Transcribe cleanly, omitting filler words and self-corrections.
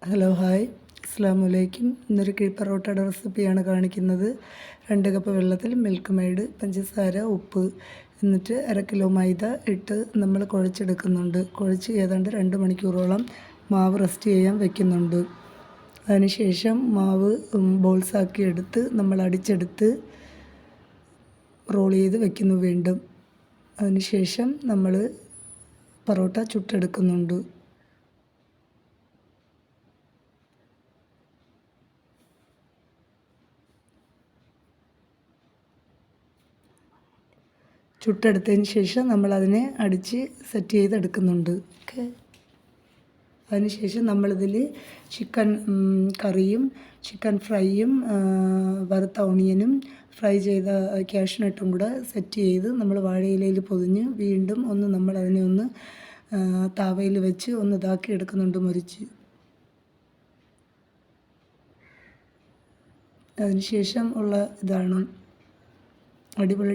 Hello hi അസ്സലാമു അലൈക്കും. ഇന്നൊരു കിഴി പൊറോട്ടയുടെ റെസിപ്പിയാണ് കാണിക്കുന്നത്. 2 കപ്പ് വെള്ളത്തിൽ മിൽക്ക് മെയ്ഡ്, പഞ്ചസാര, ഉപ്പ് എന്നിട്ട് 1/2 കിലോ മൈദ ഇട്ട് നമ്മൾ കുഴച്ചെടുക്കുന്നുണ്ട്. കുഴച്ച് ഏതാണ്ട് 2 മണിക്കൂറോളം മാവ് റെസ്റ്റ് ചെയ്യാൻ വെക്കുന്നുണ്ട്. അതിനുശേഷം മാവ് ബോൾസാക്കി എടുത്ത് നമ്മൾ അടിച്ചെടുത്ത് റോൾ ചെയ്ത് വെക്കുന്നു വീണ്ടും. അതിനുശേഷം നമ്മൾ പൊറോട്ട ചുട്ടെടുക്കുന്നുണ്ട്. ചുട്ടെടുത്തതിന് ശേഷം നമ്മളതിനെ അടിച്ച് സെറ്റ് ചെയ്തെടുക്കുന്നുണ്ട്. ഓക്കെ. അതിനുശേഷം നമ്മളിതിൽ ചിക്കൻ കറിയും ചിക്കൻ ഫ്രൈയും വറുത്ത ഓണിയനും ഫ്രൈ ചെയ്ത കാഷ്നട്ടും കൂടെ സെറ്റ് ചെയ്ത് നമ്മൾ വാഴയിലയിൽ പൊതിഞ്ഞ് വീണ്ടും നമ്മളതിനെ താവയിൽ വെച്ച് ഇതാക്കി എടുക്കുന്നുണ്ട്, മുറിച്ച്. അതിനുശേഷം ഉള്ള ഇതാണ് അടിപൊളി